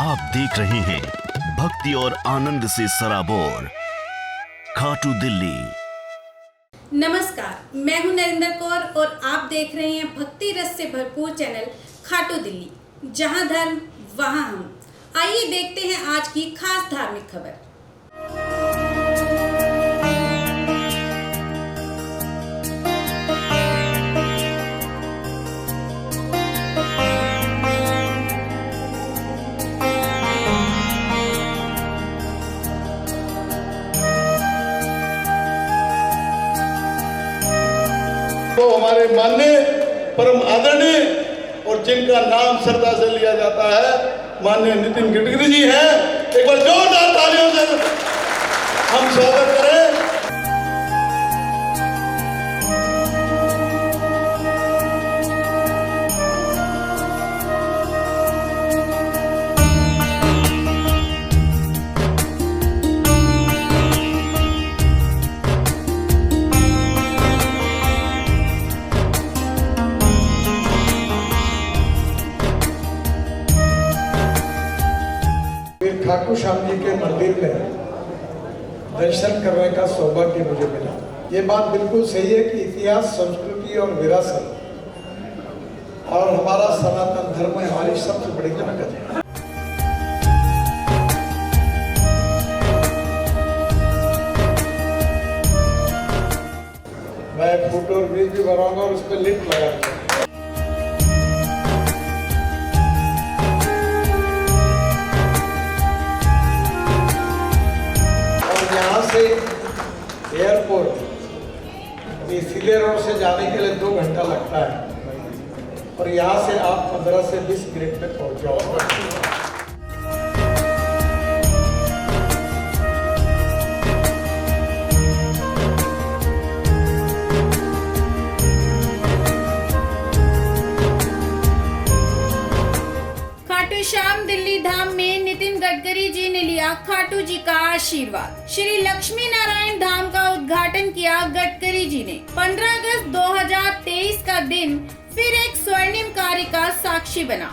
आप देख रहे हैं भक्ति और आनंद से सराबोर खाटू दिल्ली। नमस्कार, मैं हूं नरेंद्र कौर और आप देख रहे हैं भक्ति रस से भरपूर चैनल खाटू दिल्ली, जहां धर्म वहां हम। आइए देखते हैं आज की खास धार्मिक खबर। तो हमारे माननीय परम आदरणीय और जिनका नाम श्रद्धा से लिया जाता है माननीय नितिन गडकरी जी हैं। एक बार जोरदार तालियों से हम स्वागत करें। खाटू श्याम जी के मंदिर में दर्शन करने का सौभाग्य मुझे मिला। ये बात बिल्कुल सही है कि इतिहास, संस्कृति और विरासत और हमारा सनातन धर्म हमारी सबसे बड़ी ताकत है। मैं फुट और ब्रिज भी बनाऊंगा और उस पर लिफ्ट लगाऊंगा। एयरपोर्ट सीधे रोड से जाने के लिए 2 घंटा लगता है और यहाँ से आप 15 से 20 मिनट में पहुँच जाओगे। खाटू श्याम दिल्ली धाम में नितिन गडकरी जी ने लिया खाटू जी का आशीर्वाद। श्री लक्ष्मी नारायण धाम का उद्घाटन किया गडकरी जी ने। 15 अगस्त 2023 का दिन फिर एक स्वर्णिम कार्य का साक्षी बना,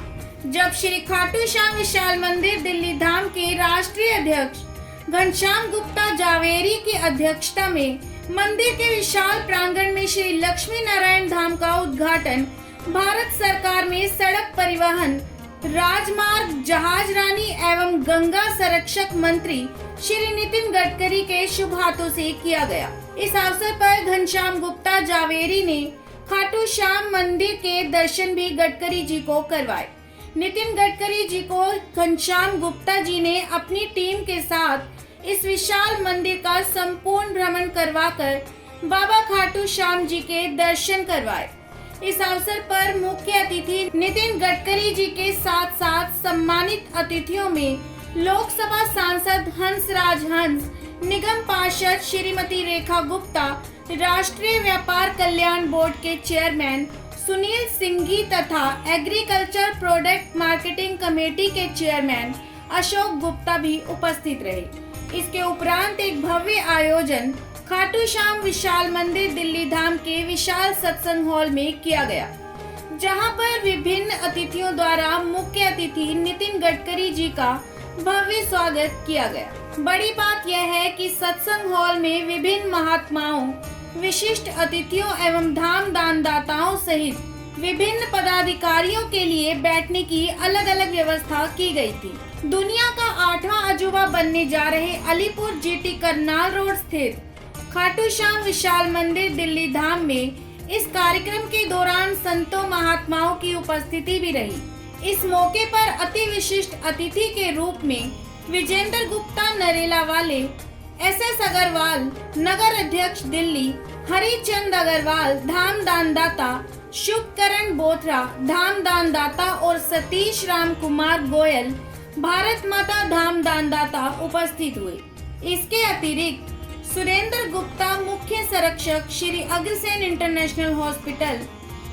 जब श्री खाटू श्याम विशाल मंदिर दिल्ली धाम के राष्ट्रीय अध्यक्ष घनश्याम गुप्ता जावेरी की अध्यक्षता में मंदिर के विशाल प्रांगण में श्री लक्ष्मी नारायण धाम का उद्घाटन भारत सरकार में सड़क परिवहन, राजमार्ग, जहाजरानी एवं गंगा संरक्षक मंत्री श्री नितिन गडकरी के शुभ हाथों से किया गया। इस अवसर पर घनश्याम गुप्ता जावेरी ने खाटू श्याम मंदिर के दर्शन भी गडकरी जी को करवाए। नितिन गडकरी जी को घनश्याम गुप्ता जी ने अपनी टीम के साथ इस विशाल मंदिर का संपूर्ण भ्रमण करवाकर बाबा खाटू श्याम जी के दर्शन करवाए। इस अवसर पर मुख्य अतिथि नितिन गडकरी जी के साथ साथ सम्मानित अतिथियों में लोकसभा सांसद हंसराज हंस, निगम पार्षद श्रीमती रेखा गुप्ता, राष्ट्रीय व्यापार कल्याण बोर्ड के चेयरमैन सुनील सिंघी तथा एग्रीकल्चर प्रोडक्ट मार्केटिंग कमेटी के चेयरमैन अशोक गुप्ता भी उपस्थित रहे। इसके उपरांत एक भव्य आयोजन खाटू श्याम विशाल मंदिर दिल्ली धाम के विशाल सत्संग हॉल में किया गया, जहां पर विभिन्न अतिथियों द्वारा मुख्य अतिथि नितिन गडकरी जी का भव्य स्वागत किया गया। बड़ी बात यह है कि सत्संग हॉल में विभिन्न महात्माओं, विशिष्ट अतिथियों एवं धाम दानदाताओं सहित विभिन्न पदाधिकारियों के लिए बैठने की अलग अलग व्यवस्था की गई थी। दुनिया का 8वां अजूबा बनने जा रहे अलीपुर जीटी करनाल रोड स्थित खाटू श्याम विशाल मंदिर दिल्ली धाम में इस कार्यक्रम के दौरान संतों महात्माओं की उपस्थिति भी रही। इस मौके पर अति विशिष्ट अतिथि के रूप में विजेंद्र गुप्ता नरेला वाले, SS अग्रवाल नगर अध्यक्ष दिल्ली, हरिचंद अग्रवाल धाम दानदाता, शुभकरण बोथरा धाम दानदाता और सतीश राम कुमार गोयल भारत माता धाम दानदाता उपस्थित हुए। इसके अतिरिक्त सुरेंद्र गुप्ता मुख्य संरक्षक श्री अग्रसेन इंटरनेशनल हॉस्पिटल,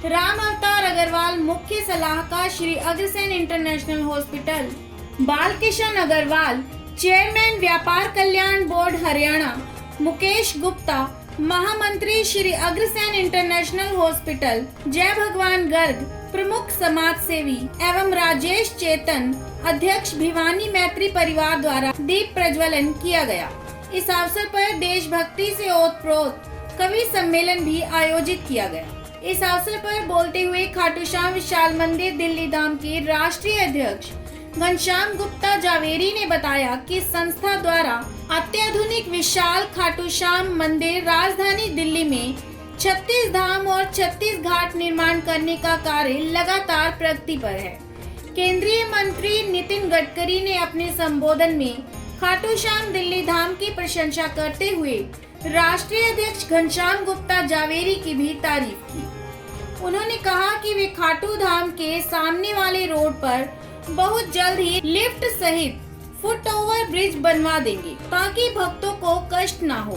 राम अवतार अग्रवाल मुख्य सलाहकार Shri Agrasen international hospital, Balkishan Agarwal chairman व्यापार कल्याण बोर्ड हरियाणा, मुकेश गुप्ता महामंत्री श्री अग्रसेन इंटरनेशनल हॉस्पिटल, जय भगवान गर्ग प्रमुख समाज सेवी एवं राजेश चेतन अध्यक्ष भिवानी मैत्री परिवार द्वारा दीप प्रज्वलन किया गया। इस अवसर पर देशभक्ति से ओतप्रोत कवि सम्मेलन भी आयोजित किया गया। इस अवसर पर बोलते हुए खाटू श्याम विशाल मंदिर दिल्ली धाम के राष्ट्रीय अध्यक्ष घनश्याम गुप्ता जावेरी ने बताया कि संस्था द्वारा अत्याधुनिक विशाल खाटू श्याम मंदिर राजधानी दिल्ली में 36 धाम और 36 घाट निर्माण करने का कार्य लगातार प्रगति पर है। केंद्रीय मंत्री नितिन गडकरी ने अपने संबोधन में खाटू श्याम दिल्ली धाम की प्रशंसा करते हुए राष्ट्रीय अध्यक्ष घनश्याम गुप्ता जावेरी की भी तारीफ की। उन्होंने कहा कि वे खाटू धाम के सामने वाले रोड पर बहुत जल्द ही लिफ्ट सहित फुट ओवर ब्रिज बनवा देंगे ताकि भक्तों को कष्ट न हो।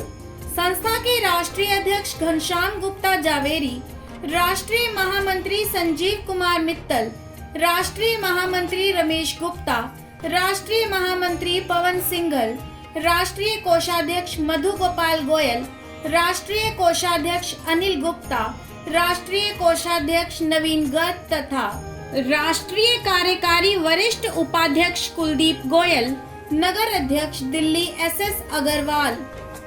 संस्था के राष्ट्रीय अध्यक्ष घनश्याम गुप्ता जावेरी, राष्ट्रीय महामंत्री संजीव कुमार मित्तल, राष्ट्रीय महामंत्री रमेश गुप्ता, राष्ट्रीय महामंत्री पवन सिंघल, राष्ट्रीय कोषाध्यक्ष मधु गोपाल गोयल, राष्ट्रीय कोषाध्यक्ष अनिल गुप्ता, राष्ट्रीय कोषाध्यक्ष नवीन गर्ग तथा राष्ट्रीय कार्यकारी वरिष्ठ उपाध्यक्ष कुलदीप गोयल, नगर अध्यक्ष दिल्ली SS अग्रवाल,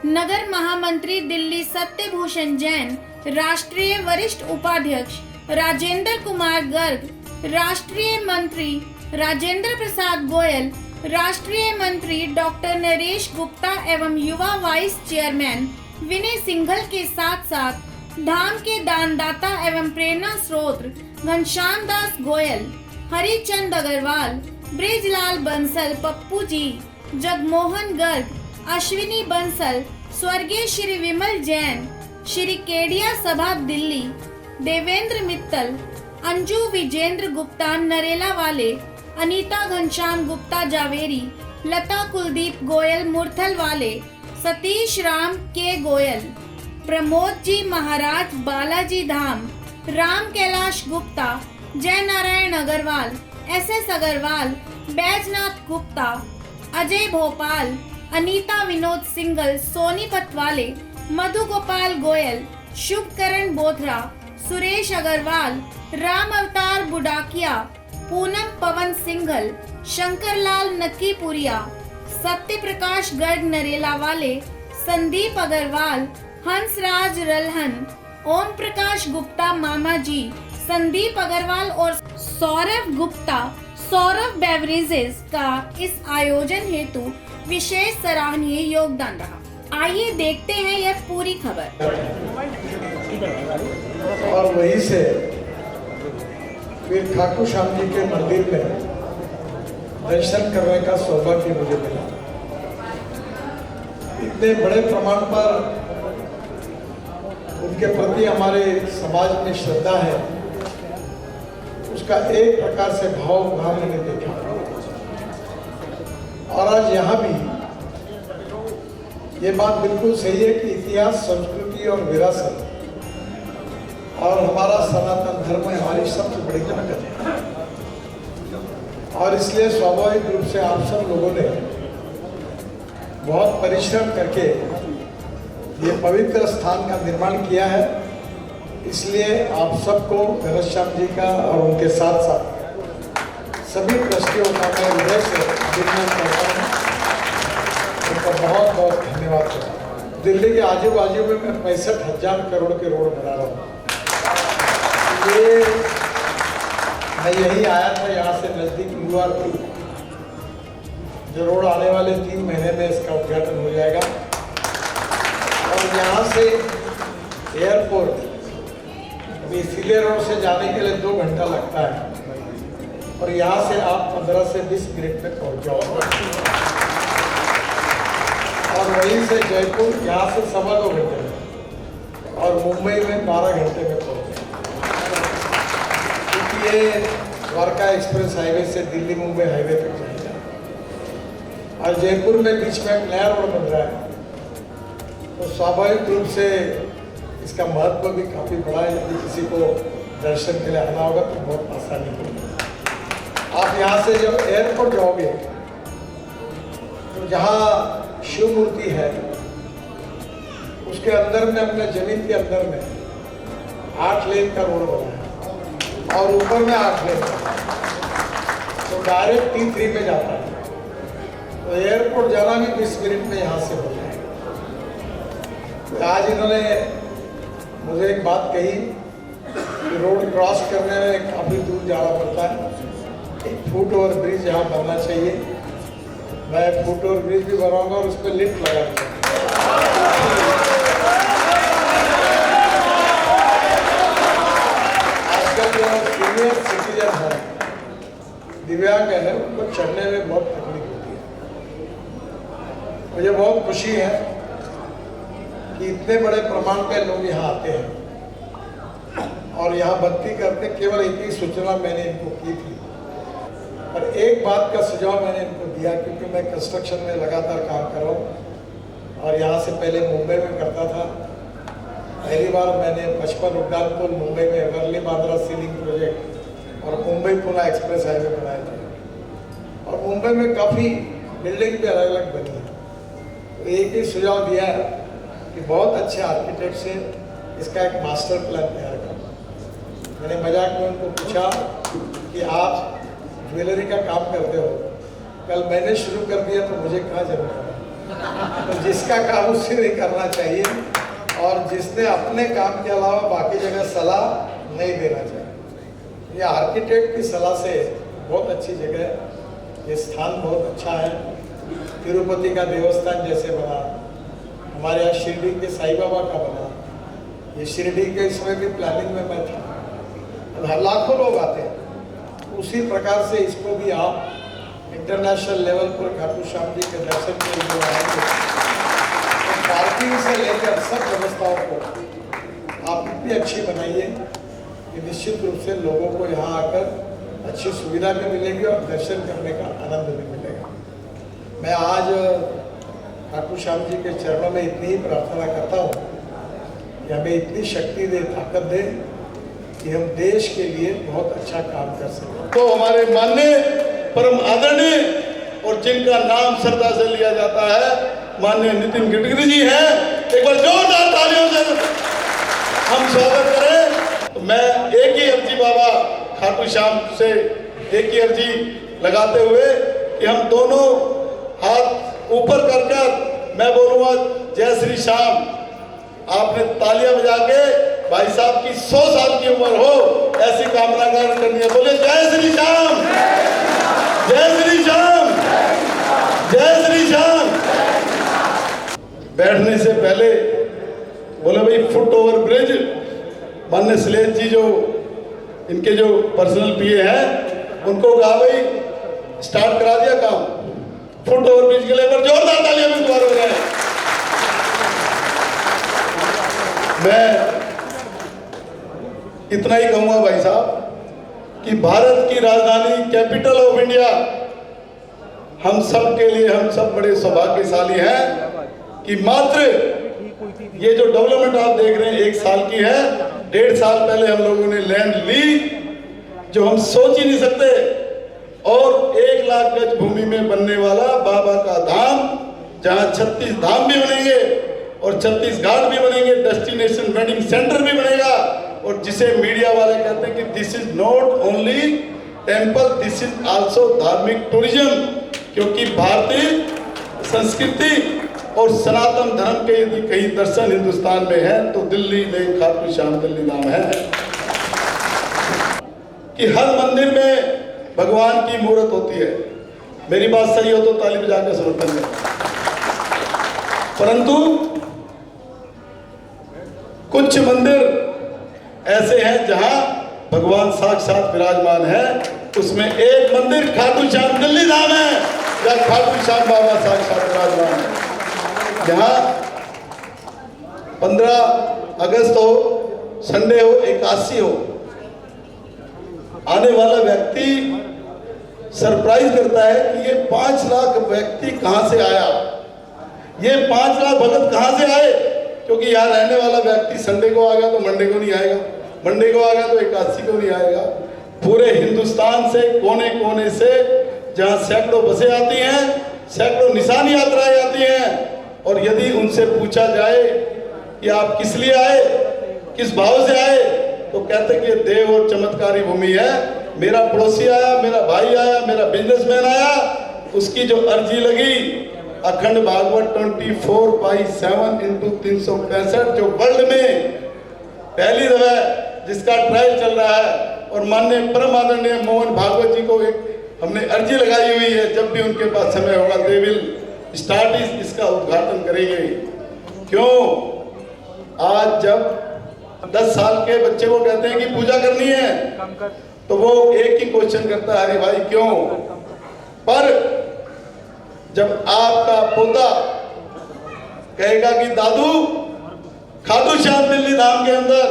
नगर महामंत्री दिल्ली सत्यभूषण जैन, राष्ट्रीय वरिष्ठ उपाध्यक्ष राजेंद्र कुमार गर्ग, राष्ट्रीय मंत्री राजेंद्र प्रसाद गोयल, राष्ट्रीय मंत्री डॉक्टर नरेश गुप्ता एवं युवा वाइस चेयरमैन विनय सिंघल के साथ साथ धाम के दानदाता एवं प्रेरणा स्रोत घनश्याम दास गोयल, हरिचंद अग्रवाल, ब्रिजलाल बंसल, पप्पू जी, जगमोहन गर्ग, अश्विनी बंसल, स्वर्गीय श्री विमल जैन, श्री केडिया सभा दिल्ली, देवेंद्र मित्तल, अंजू विजेंद्र गुप्ता नरेला वाले, अनीता घनश्याम गुप्ता जावेरी, लता कुलदीप गोयल मुरथल वाले, सतीश राम के गोयल, प्रमोद जी महाराज बालाजी धाम, राम कैलाश गुप्ता, जय नारायण अग्रवाल, SS अग्रवाल, बैजनाथ गुप्ता, अजय भोपाल, अनीता विनोद सिंघल, सोनीपत वाले, मधु गोपाल गोयल, शुभकरण बोथरा, सुरेश अग्रवाल, राम अवतार बुडाकिया, पूनम पवन सिंघल, शंकरलाल नक्कीपुरिया, सत्य प्रकाश गर्ग नरेला वाले, संदीप अग्रवाल, हंसराज रलहन, ओम प्रकाश गुप्ता मामा जी, संदीप अग्रवाल और सौरभ गुप्ता सौरभ बेवरेजेस का इस आयोजन हेतु विशेष सराहनीय योगदान रहा। आइए देखते हैं यह पूरी खबर। और वहीं से फिर खाटू श्याम जी के मंदिर में दर्शन करने का सौभाग्य मुझे मिला। इतने बड़े प्रमाण पर उनके प्रति हमारे समाज में श्रद्धा है, उसका एक प्रकार से भाव वहां मैंने देखा। और आज यहाँ भी ये बात बिल्कुल सही है कि इतिहास, संस्कृति और विरासत और हमारा सनातन धर्म हमारी सबसे बड़ी ताकत है। और इसलिए स्वाभाविक रूप से आप सब लोगों ने बहुत परिश्रम करके ये पवित्र स्थान का निर्माण किया है। इसलिए आप सबको घनश्याम जी का और उनके साथ साथ सभी ट्रस्टियों का मैं हृदय से अभिनंदन करता हूँ, उनका बहुत बहुत धन्यवाद करता हूँ। दिल्ली के आजू बाजू में मैं 65,000 करोड़ के रोड बना रहा हूँ। ये मैं यही आया था, यहाँ से नजदीक URP जो रोड आने वाले 3 महीने में इसका उद्घाटन हो जाएगा। और यहाँ से एयरपोर्ट अभी सीले रोड से जाने के लिए 2 घंटा लगता है और यहाँ से आप 15 से 20 मिनट में पहुँच जाओगे। और वहीं से जयपुर यहाँ से 2.25 घंटे में और मुंबई में 12 घंटे में पहुँचे, क्योंकि ये द्वारका एक्सप्रेस हाईवे से दिल्ली मुंबई हाईवे तक जाएगा। और जयपुर में बीच में एक नया रोड बन रहा है, तो स्वाभाविक रूप से इसका महत्व भी काफ़ी बड़ा है। यदि किसी को दर्शन के लिए आना होगा तो बहुत आसानी होगी। आप यहाँ से जब एयरपोर्ट जाओगे तो जहाँ शिव मूर्ति है उसके अंदर में, अपने जमीन के अंदर में 8 लेन का रोड बना है और ऊपर में 8 लेन का। तो डायरेक्ट T3 में जाता है, तो एयरपोर्ट जाना भी 20 मिनट में यहाँ से होता है। तो आज इन्होंने मुझे एक बात कही कि रोड क्रॉस करने में काफ़ी दूर जाना पड़ता है, एक फुट ओवर ब्रिज यहाँ बनना चाहिए। मैं फुट ओवर ब्रिज भी बनाऊंगा और उस पर लिफ्ट लगाऊंगा। आजकल जो सीनियर सिटीजन है, दिव्यांग है, उनको चढ़ने में बहुत तकलीफ होती है। मुझे बहुत खुशी है कि इतने बड़े प्रमाण पे लोग यहाँ आते हैं और यहाँ भक्ति करते। केवल एक ही सूचना मैंने इनको की थी, और एक बात का सुझाव मैंने इनको दिया, क्योंकि मैं कंस्ट्रक्शन में लगातार काम कर रहा हूँ और यहाँ से पहले मुंबई में करता था। पहली बार मैंने 55 उड्डान पुल मुंबई में वर्ली बांद्रा सीलिंग प्रोजेक्ट और मुंबई पुणे एक्सप्रेस हाईवे बनाए थे, और मुंबई में काफ़ी बिल्डिंग भी अलग अलग बनी है। तो एक ही सुझाव दिया है कि बहुत अच्छे आर्किटेक्ट से इसका एक मास्टर प्लान तैयार करो। मैंने मजाक में उनको पूछा कि आप ज्वेलरी का काम करते हो, कल मैंने शुरू कर दिया तो मुझे कहाँ जरूरत है। तो जिसका काम उससे नहीं करना चाहिए, और जिसने अपने काम के अलावा बाकी जगह सलाह नहीं देना चाहिए। ये आर्किटेक्ट की सलाह से बहुत अच्छी जगह है, ये स्थान बहुत अच्छा है। तिरुपति का देवस्थान जैसे बना, हमारे यहाँ शिरडी के साईं बाबा का बना, ये शिरडी के इसमें भी प्लानिंग में मैं था। लाखों लोग आते हैं, उसी प्रकार से इसको भी आप इंटरनेशनल लेवल पर खाटू श्याम जी के दर्शन के लिए आएंगे, तो पार्किंग से लेकर सब व्यवस्थाओं को आप इतनी अच्छी बनाइए कि निश्चित रूप से लोगों को यहाँ आकर अच्छी सुविधा भी मिलेगी और दर्शन करने का आनंद भी मिलेगा। मैं आज खाटू श्याम जी के चरणों में इतनी ही प्रार्थना करता हूँ कि हमें इतनी शक्ति दे, ताकत दे कि हम देश के लिए बहुत अच्छा काम कर सकें। तो हमारे माननीय परम आदरणीय और जिनका नाम श्रद्धा से लिया जाता है, माननीय नितिन गडकरी जी हैं। एक बार जोरदार तालियों से हम स्वागत करें। तो मैं एक ही अर्जी बाबा खाटू श्याम से एक ही अर्जी लगाते हुए कि हम दोनों हाथ ऊपर कर कर मैं बोलूँगा जय श्री श्याम। आपने तालियां बजा के भाई साहब की 100 साल की उम्र हो ऐसी कामना करनी है। बोले जय श्री श्याम, जय श्री श्याम, जय श्री श्याम। बैठने से पहले बोले भाई फुट ओवर ब्रिज, माननीय श्लेष जी जो इनके जो पर्सनल पीए हैं उनको कहा भाई स्टार्ट करा दिया काम। फुट ओवर ब्रिज के लिए पर जोरदार तालियां भी दोबारा हो रहे हैं। मैं इतना ही कहूंगा भाई साहब कि भारत की राजधानी कैपिटल ऑफ इंडिया हम सब के लिए, हम सब बड़े सौभाग्यशाली हैं कि मात्र ये जो डेवलपमेंट आप देख रहे हैं 1 साल की है। 1.5 साल पहले हम लोगों ने लैंड ली जो हम सोच ही नहीं सकते, और 1 लाख गज भूमि में बनने वाला बाबा का धाम, जहां 36 धाम भी बनेंगे और 36 घाट भी बनेंगे, डेस्टिनेशन वेडिंग सेंटर भी बनेगा, और जिसे मीडिया वाले कहते हैं कि this is not only temple, this is also धार्मिक टूरिज्म, क्योंकि भारतीय संस्कृति और सनातन धर्म के यदि कहीं दर्शन हिंदुस्तान में है तो दिल्ली में खाटू श्याम दिल्ली धाम है। कि हर मंदिर में भगवान की मूर्त होती है, मेरी बात सही हो तो ताली बजा के समर्थन में, परंतु कुछ मंदिर ऐसे हैं जहां भगवान साक्षात विराजमान है। उसमें एक मंदिर खाटू श्याम दिल्ली धाम है, जहां खाटू श्याम बाबा साक्षात विराजमान है। जहां 15 अगस्त हो, संडे हो, एकादशी हो, आने वाला व्यक्ति सरप्राइज करता है कि ये 5 लाख व्यक्ति कहां से आया, ये 5 लाख भगत कहां से आए, क्योंकि यहाँ रहने वाला व्यक्ति संडे को आ गया तो मंडे को नहीं आएगा, मंडे को आ गया तो एकादशी को नहीं आएगा। पूरे हिंदुस्तान से कोने कोने से जहाँ सैकड़ों बसें आती हैं, सैकड़ों निशान यात्राएं आती हैं, और यदि उनसे पूछा जाए कि आप किस लिए आए, किस भाव से आए, तो कहते कि देव और चमत्कारी भूमि है, मेरा पड़ोसी आया, मेरा भाई आया, मेरा बिजनेसमैन आया, उसकी जो अर्जी लगी अखंड भागवत 24/7 × 365 जो वर्ल्ड में पहली दफा जिसका ट्रायल चल रहा है, और माननीय परम आदरणीय मोहन भागवत जी को एक हमने अर्जी लगाई हुई है, जब भी उनके पास समय होगा दे विल स्टार्ट इसका उद्घाटन करेंगे। क्यों? आज जब 10 साल के बच्चे को कहते हैं कि पूजा करनी है, तो वो एक ही क्वेश्चन करता है, अरे भाई क्यों? पर जब आपका पोता कहेगा कि दादू खाटू श्याम दिल्ली धाम के अंदर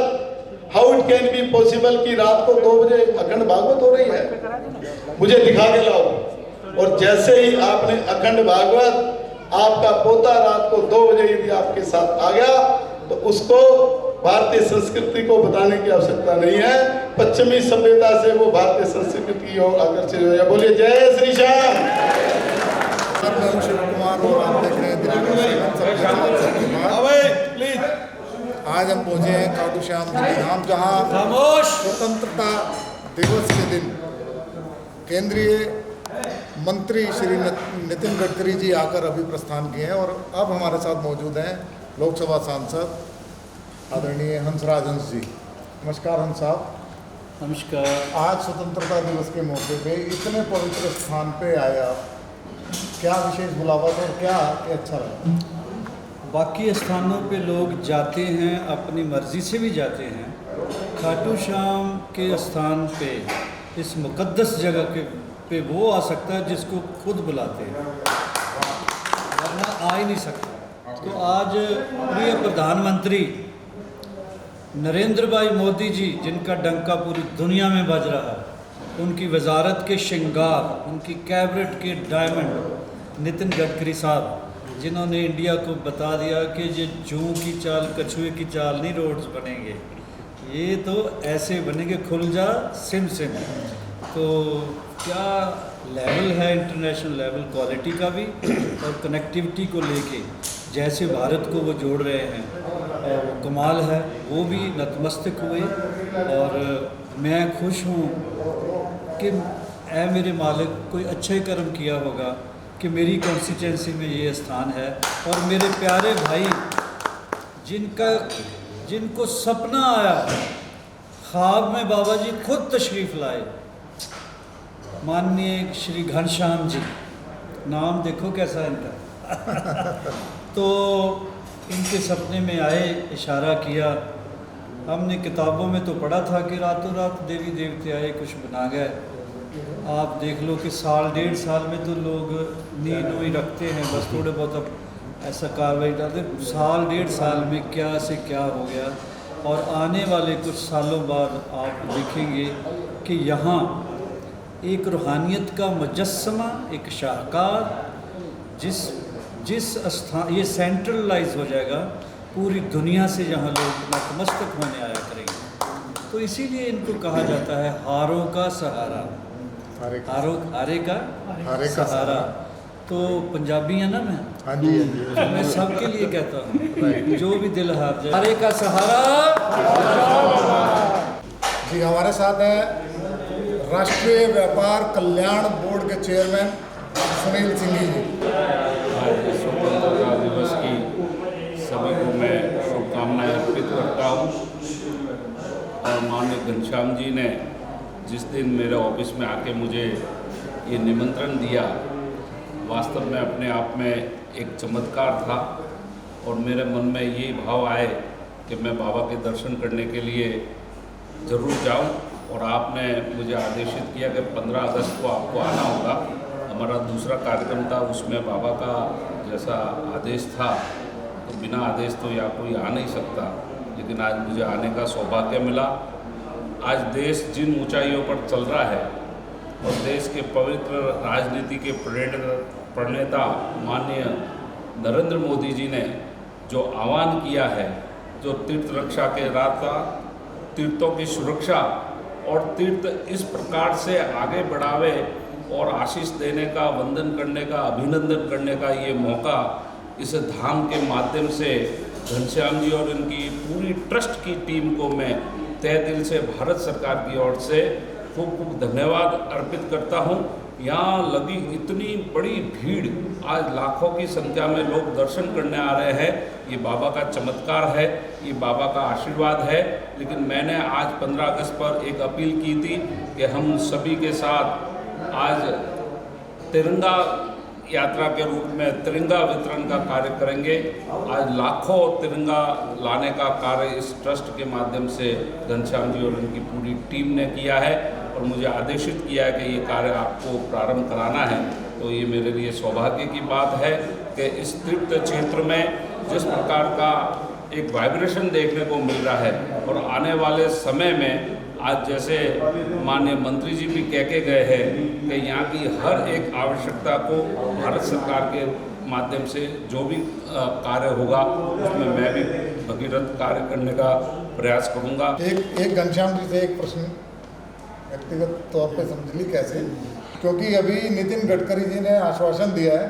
how it can be possible कि रात को 2 बजे अखंड भागवत हो रही है, मुझे दिखा के लाओ। और जैसे ही आपने अखंड भागवत, आपका पोता रात को 2 बजे यदि आपके साथ आ गया, तो उसको भारतीय संस्कृति को बताने की आवश्यकता नहीं है, पश्चिमी सभ्यता से वो भारतीय संस्कृति की ओर आकर्षित हो जाए। बोलिए जय श्री श्याम। मैं शिव कुमार और आप देख रहे हैं प्लीज। आज हम पहुंचे हैं खाटू श्याम दिल्ली धाम, जहां स्वतंत्रता दिवस के दिन केंद्रीय मंत्री श्री नितिन गडकरी जी आकर अभी प्रस्थान किए हैं, और अब हमारे साथ मौजूद हैं लोकसभा सांसद आदरणीय हंसराज हंस जी। नमस्कार हंस साहब। नमस्कार। आज स्वतंत्रता दिवस के मौके पे इतने पवित्र स्थान पे आए आप, क्या विशेष बुलावा था और क्या अच्छा लगा? बाकी स्थानों पे लोग जाते हैं, अपनी मर्ज़ी से भी जाते हैं। खाटू श्याम के स्थान पे, इस मुक़द्दस जगह पे वो आ सकता है जिसको खुद बुलाते हैं, वरना आ ही नहीं सकता। तो आज प्रिय प्रधानमंत्री नरेंद्र भाई मोदी जी, जिनका डंका पूरी दुनिया में बज रहा है, उनकी वजारत के श्रृंगार, उनकी कैबिनेट के डायमंड नितिन गडकरी साहब, जिन्होंने इंडिया को बता दिया कि ये जूं की चाल कछुए की चाल नहीं रोड्स बनेंगे, ये तो ऐसे बनेंगे खुल जा सिम सिम। तो क्या लेवल है इंटरनेशनल लेवल क्वालिटी का भी, और कनेक्टिविटी को लेके जैसे भारत को वो जोड़ रहे हैं, और वो कमाल है। वो भी नतमस्तक हुए, और मैं खुश हूँ कि ऐ मेरे मालिक कोई अच्छा ही कर्म किया होगा कि मेरी कॉन्स्टिट्यूंसी में ये स्थान है। और मेरे प्यारे भाई जिनको सपना आया, ख्वाब में बाबा जी खुद तशरीफ़ लाए, माननीय श्री घनश्याम जी, नाम देखो कैसा है इनका तो इनके सपने में आए, इशारा किया। हमने किताबों में तो पढ़ा था कि रातों रात देवी देवते आए, कुछ बना गए। आप देख लो कि साल 1.5 साल में तो लोग नींद ही रखते हैं, बस थोड़े बहुत अब ऐसा कार्रवाई डालते। साल 1.5 साल में क्या से क्या हो गया, और आने वाले कुछ सालों बाद आप देखेंगे कि यहाँ एक रूहानियत का मुजस्समा, एक शाहकार, जिस स्थान ये सेंट्रलाइज हो जाएगा पूरी दुनिया से, जहाँ लोग नतमस्तक होने आया करेंगे। तो इसीलिए इनको कहा जाता है हारों का सहारा, हारे का सहारा। तो पंजाबी है ना मैं? हाँ जी, हाँ जी। तो मैं सबके लिए कहता हूँ, जो भी दिल हार जाए, हारे का सहारा। जी, हमारे साथ हैं राष्ट्रीय व्यापार कल्याण बोर्ड के चेयरमैन सुनील सिंह जी। आज स्वतंत्रता दिवस की सभी को मैं शुभकामनाएं अर्पित करता हूँ। और माननीय घनश्याम जी ने जिस दिन मेरे ऑफिस में आके मुझे ये निमंत्रण दिया, वास्तव में अपने आप में एक चमत्कार था। और मेरे मन में यही भाव आए कि मैं बाबा के दर्शन करने के लिए ज़रूर जाऊं। और आपने मुझे आदेशित किया कि 15 अगस्त को आपको आना होगा। हमारा दूसरा कार्यक्रम था, उसमें बाबा का जैसा आदेश था, तो बिना आदेश तो यहाँ कोई आ नहीं सकता, लेकिन आज मुझे आने का सौभाग्य मिला। आज देश जिन ऊंचाइयों पर चल रहा है, और देश के पवित्र राजनीति के प्रणेता माननीय नरेंद्र मोदी जी ने जो आह्वान किया है, जो तीर्थ रक्षा के रास्ता, तीर्थों की सुरक्षा और तीर्थ इस प्रकार से आगे बढ़ावे और आशीष देने का, वंदन करने का, अभिनंदन करने का ये मौका इस धाम के माध्यम से घनश्याम जी और इनकी पूरी ट्रस्ट की टीम को मैं तहे दिल से भारत सरकार की ओर से खूब खूब धन्यवाद अर्पित करता हूँ। यहाँ लगी इतनी बड़ी भीड़, आज लाखों की संख्या में लोग दर्शन करने आ रहे हैं, ये बाबा का चमत्कार है, ये बाबा का आशीर्वाद है। लेकिन मैंने आज 15 अगस्त पर एक अपील की थी कि हम सभी के साथ आज तिरंगा यात्रा के रूप में तिरंगा वितरण का कार्य करेंगे। आज लाखों तिरंगा लाने का कार्य इस ट्रस्ट के माध्यम से घनश्याम जी और उनकी पूरी टीम ने किया है और मुझे आदेशित किया है कि ये कार्य आपको प्रारंभ कराना है। तो ये मेरे लिए सौभाग्य की बात है कि इस तृप्त क्षेत्र में जिस प्रकार का एक वाइब्रेशन देखने को मिल रहा है और आने वाले समय में आज जैसे माननीय मंत्री जी भी कह के गए हैं कि यहाँ की हर एक आवश्यकता को भारत सरकार के माध्यम से जो भी कार्य होगा उसमें मैं भी भगीरथ कार्य करने का प्रयास करूँगा। एक घनश्याम जी से एक प्रश्न व्यक्तिगत तौर पे समझ ली कैसे, क्योंकि अभी नितिन गडकरी जी ने आश्वासन दिया है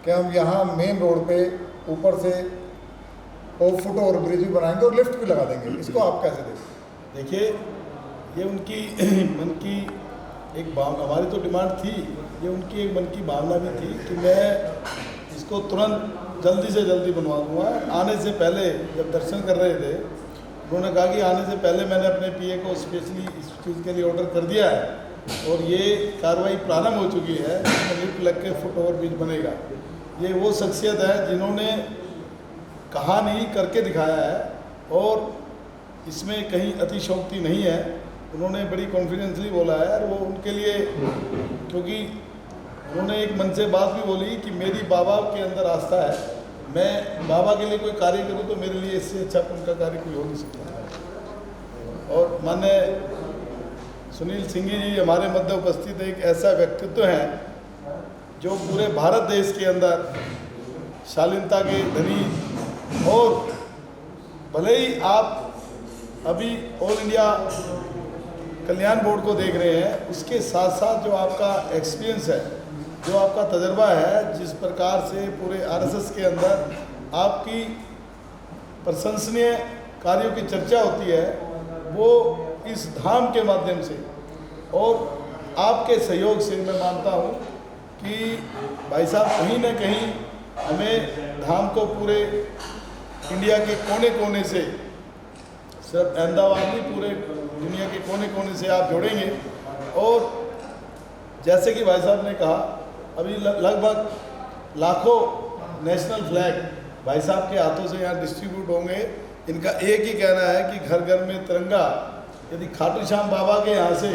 कि हम यहाँ मेन रोड पे ऊपर से फुट ओवर ब्रिज भी बनाएंगे और लिफ्ट भी लगा देंगे, इसको आप कैसे देखते? देखिए, ये उनकी मन की एक भावना, हमारी तो डिमांड थी, ये उनकी एक मन की भावना भी थी कि मैं इसको तुरंत जल्दी से जल्दी बनवा दूँगा। आने से पहले जब दर्शन कर रहे थे उन्होंने कहा कि आने से पहले मैंने अपने पीए को स्पेशली इस चीज़ के लिए ऑर्डर कर दिया है और ये कार्रवाई प्रारंभ हो चुकी है, इसमें लिफ्ट लग के फुट ओवर ब्रिज बनेगा। ये वो शख्सियत है जिन्होंने कहा नहीं करके दिखाया है और इसमें कहीं अतिशयोक्ति नहीं है। उन्होंने बड़ी कॉन्फिडेंसली बोला है और वो उनके लिए, क्योंकि उन्होंने एक मन से बात भी बोली कि मेरी बाबा के अंदर आस्था है, मैं बाबा के लिए कोई कार्य करूँ तो मेरे लिए इससे अच्छा उनका कार्य कोई हो नहीं सकता। और माननीय सुनील सिंह जी हमारे मध्य उपस्थित एक ऐसा व्यक्तित्व हैं जो पूरे भारत देश के अंदर शालीनता के धनी, और भले ही आप अभी ऑल इंडिया कल्याण बोर्ड को देख रहे हैं, उसके साथ साथ जो आपका एक्सपीरियंस है, जो आपका तजर्बा है, जिस प्रकार से पूरे आरएसएस के अंदर आपकी प्रशंसनीय कार्यों की चर्चा होती है, वो इस धाम के माध्यम से और आपके सहयोग से मैं मानता हूँ कि भाई साहब कहीं ना कहीं हमें धाम को पूरे इंडिया के कोने कोने से, सिर्फ अहमदाबाद नहीं, पूरे दुनिया के कोने कोने से आप जोड़ेंगे। और जैसे कि भाई साहब ने कहा, अभी लगभग लाखों नेशनल फ्लैग भाई साहब के हाथों से यहाँ डिस्ट्रीब्यूट होंगे। इनका एक ही कहना है कि घर घर में तिरंगा, यदि खाटू श्याम बाबा के यहाँ से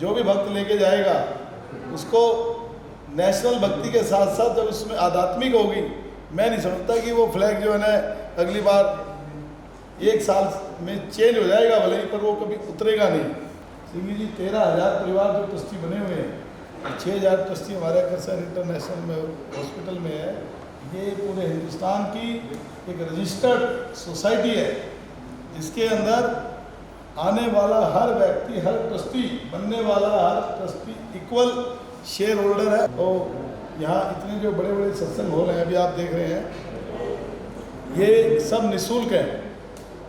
जो भी भक्त लेके जाएगा उसको नेशनल भक्ति के साथ साथ जब उसमें आध्यात्मिक होगी, मैं नहीं समझता कि वो फ्लैग जो है ना अगली बार एक साल में चेंज हो जाएगा भले ही, पर वो कभी उतरेगा नहीं। सिंह जी 13,000 परिवार जो ट्रस्टी बने हुए हैं, 6,000 ट्रस्टी हमारे अग्रसर इंटरनेशनल में हॉस्पिटल में है। ये पूरे हिंदुस्तान की एक रजिस्टर्ड सोसाइटी है जिसके अंदर आने वाला हर व्यक्ति, हर ट्रस्टी, बनने वाला हर ट्रस्टी इक्वल शेयर होल्डर है। और यहाँ इतने जो बड़े बड़े सत्संग हो रहे हैं, अभी आप देख रहे हैं, ये सब निःशुल्क है।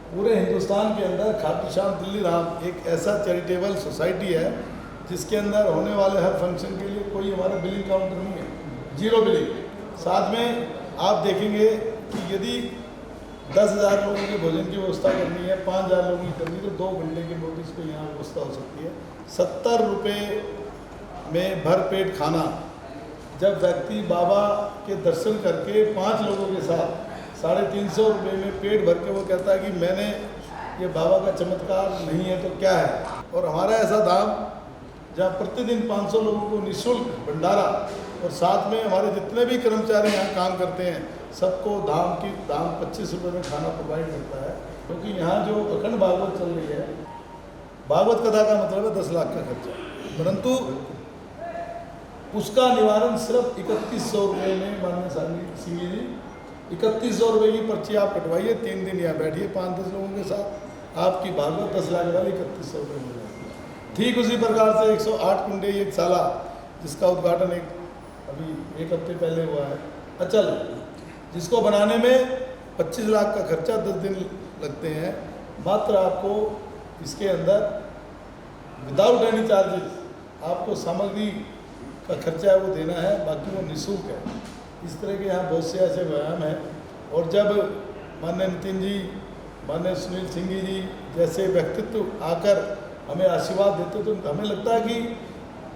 पूरे हिंदुस्तान के अंदर खाटू श्याम दिल्ली धाम एक ऐसा चैरिटेबल सोसाइटी है जिसके अंदर होने वाले हर फंक्शन के लिए कोई हमारा बिलिंग काउंटर नहीं है, 0 बिलिंग। साथ में आप देखेंगे कि यदि 10,000 लोगों के भोजन की व्यवस्था करनी है, 5,000 लोगों की करनी है, तो 2 घंटे की नोटिस पे यहाँ व्यवस्था हो सकती है। 70 रुपये में भरपेट खाना। जब व्यक्ति बाबा के दर्शन करके 5 लोगों के साथ 350 रुपये में पेट भर के वो कहता है कि मैंने ये बाबा का चमत्कार नहीं है तो क्या है। और हमारा ऐसा धाम जहाँ प्रतिदिन 500 लोगों को निःशुल्क भंडारा, और साथ में हमारे जितने भी कर्मचारी यहाँ काम करते हैं सबको धाम 25 रुपये में खाना प्रोवाइड करता है। क्योंकि यहाँ जो अखंड भागवत चल रही है, भागवत कथा का मतलब है 10 लाख का खर्चा, परंतु उसका निवारण सिर्फ 3100 रुपये में। माननीय सिंह जी 3100 रुपये की पर्ची आप कटवाइए, 3 दिन यहाँ बैठिए 5-10 लोगों के साथ, आपकी भागवत 10 लाख वाली 3100 रुपये में। ठीक उसी प्रकार से 108 कुंडे एक साला जिसका उद्घाटन अभी 1 हफ्ते पहले हुआ है, अचल, जिसको बनाने में 25 लाख का खर्चा 10 दिन लगते हैं। मात्र आपको इसके अंदर विदाउट एनी चार्जेस आपको सामग्री का खर्चा है वो देना है, बाकी वो निःशुल्क है। इस तरह के यहाँ बहुत से ऐसे व्यायाम हैं। और जब माननीय नितिन जी, माननीय सुनील सिंह जी जैसे व्यक्तित्व आकर हमें आशीर्वाद देते तो हमें लगता है कि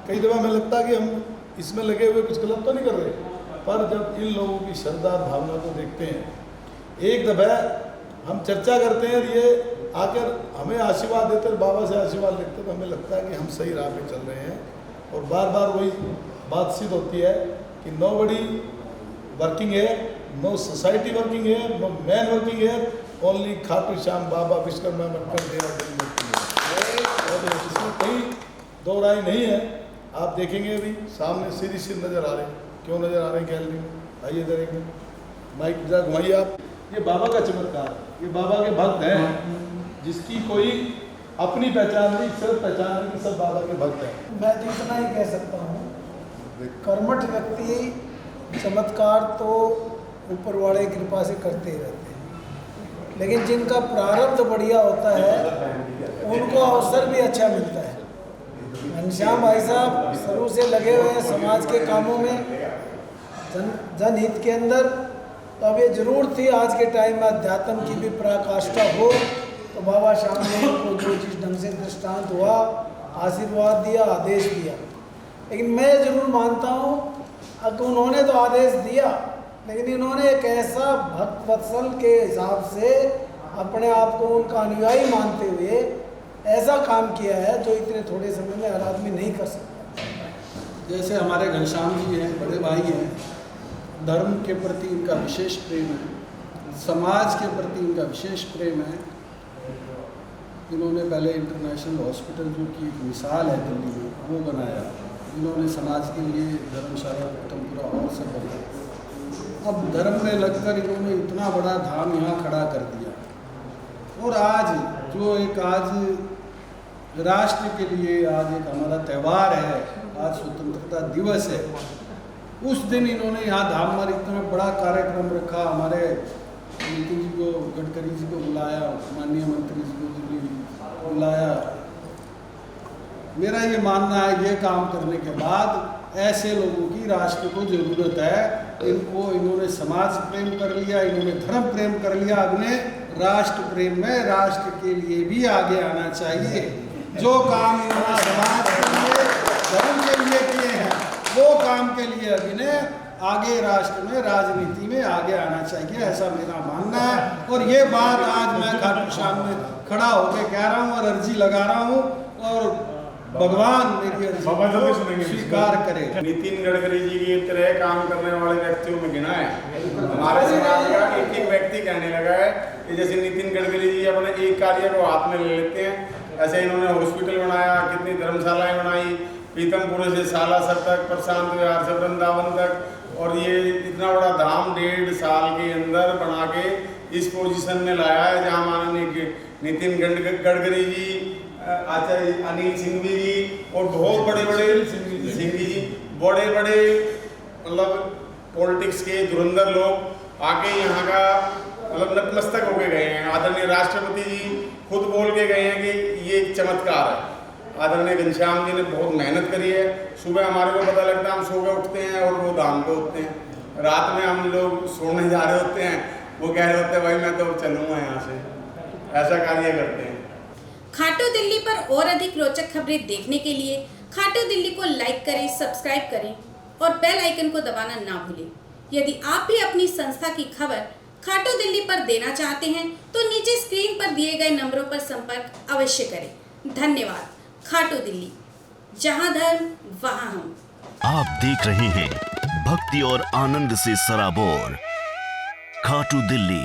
कई दफ़ा हमें लगता है कि हम इसमें लगे हुए कुछ गलत तो नहीं कर रहे, पर जब इन लोगों की श्रद्धा भावना को देखते हैं, एक दफ़ा हम चर्चा करते हैं, ये आकर हमें आशीर्वाद देते हैं, बाबा से आशीर्वाद लेते, तो हमें लगता है कि हम सही राह पे चल रहे हैं। और बार बार वही बात सिद्ध होती है कि नोबडी वर्किंग है, नो सोसाइटी वर्किंग है, नो मैन वर्किंग है, ओनली खाटू श्याम बाबा विश्वकर्मा मंडल देवा और इसमें कोई दो राय नहीं है। आप देखेंगे अभी सामने सीधी सीधी नज़र आ रहे हैं, क्यों नज़र आ रहे हैं गैलरी में, आइए इधर एक माइक जरा घुमाइए आप। ये बाबा का चमत्कार, ये बाबा के भक्त हैं जिसकी कोई अपनी पहचान नहीं, सिर्फ पहचान नहीं कि सब बाबा के भक्त हैं। मैं तो इतना ही कह सकता हूँ, कर्मठ व्यक्ति चमत्कार तो ऊपर वाले की कृपा से करते ही रहते हैं, लेकिन जिनका प्रारब्ध बढ़िया होता है उनको अवसर भी अच्छा मिलता है। घनश्याम भाई साहब शुरू से लगे हुए हैं समाज के कामों में, जनहित के अंदर। तो अब ये जरूर थी आज के टाइम में अध्यात्म की भी पराकाष्ठा हो, तो बाबा श्याम ने उनको जो चीज़ ढंग से दृष्टांत हुआ, आशीर्वाद दिया, आदेश दिया। लेकिन मैं जरूर मानता हूँ कि उन्होंने तो आदेश दिया, लेकिन इन्होंने एक ऐसा भक्त वत्सल के हिसाब से अपने आप को उनका अनुयायी मानते हुए ऐसा काम किया है जो इतने थोड़े समय में हर आदमी नहीं कर सकता। जैसे हमारे घनश्याम जी हैं, बड़े भाई हैं, धर्म के प्रति इनका विशेष प्रेम है, समाज के प्रति इनका विशेष प्रेम है। इन्होंने पहले इंटरनेशनल हॉस्पिटल जो की एक मिसाल है दिल्ली में, वो बनाया। इन्होंने समाज के लिए धर्मशाला उत्तमपुरा और सब बनाया। अब धर्म में लगकर इन्होंने इतना बड़ा धाम यहाँ खड़ा कर दिया। और आज जो एक आज राष्ट्र के लिए आज एक हमारा त्यौहार है, आज स्वतंत्रता दिवस है, उस दिन इन्होंने यहाँ धाम पर इतना बड़ा कार्यक्रम रखा। हमारे नितिन जी को, गडकरी जी को बुलाया, माननीय मंत्री जी को भी बुलाया। मेरा ये मानना है ये काम करने के बाद ऐसे लोगों की राष्ट्र को ज़रूरत है। इनको इन्होंने समाज प्रेम कर लिया, इन्होंने धर्म प्रेम कर लिया, अपने राष्ट्र प्रेम में राष्ट्र के लिए भी आगे आना चाहिए। जो काम इन्होंने समाज के लिए, धर्म के लिए किए हैं, वो काम के लिए अब इन्हें आगे राष्ट्र में, राजनीति में आगे आना चाहिए, ऐसा मेरा मानना है। और ये बात आज मैं खाटू श्याम में खड़ा होकर कह रहा हूँ और अर्जी लगा रहा हूँ, और भगवान मेरी अर्जी स्वीकार करे। नितिन गडकरी जी की तरह काम करने वाले व्यक्तियों में गिना है हमारे समाज का। एक एक व्यक्ति कहने लगा है कि जैसे नितिन गडकरी जी अपने एक कार्य को हाथ में ले लेते हैं, ऐसे इन्होंने हॉस्पिटल बनाया, कितनी धर्मशालाएं बनाई, पीतमपुर से सालासर तक, प्रशांत विहार से वृंदावन तक, और ये इतना बड़ा धाम 1.5 साल के अंदर बना के इस पोजीशन में लाया है जहाँ माननीय नितिन गडकरी जी, आचार्य अनिल सिंघवी जी और बहुत बड़े बड़े सिंघवी जी, बड़े बड़े मतलब पॉलिटिक्स के धुरंधर लोग आके यहाँ का मतलब नतमस्तक होके गए हैं। आदरणीय राष्ट्रपति जी खुद बोल के गए हैं कि ये एक चमत्कार है। आदरणीय घनश्याम जी ने बहुत मेहनत करी है। सुबह हमारे को पता लगता है, हम सो के उठते हैं और वो धाम पे उठते हैं। रात में हम लोग सोने जा रहे होते हैं, वो कह रहे होते हैं भाई मैं तो चलूँगा यहाँ से। ऐसा कार्य करते हैं। खाटू दिल्ली पर और अधिक रोचक खबरें देखने के लिए खाटू दिल्ली को लाइक करें, सब्सक्राइब करें और बेल आइकन को दबाना ना भूलें। यदि आप भी अपनी संस्था की खबर खाटू दिल्ली पर देना चाहते हैं तो नीचे स्क्रीन पर दिए गए नंबरों पर संपर्क अवश्य करें। धन्यवाद। खाटू दिल्ली, जहां धर्म वहां हम। आप देख रहे हैं भक्ति और आनंद से सराबोर खाटू दिल्ली।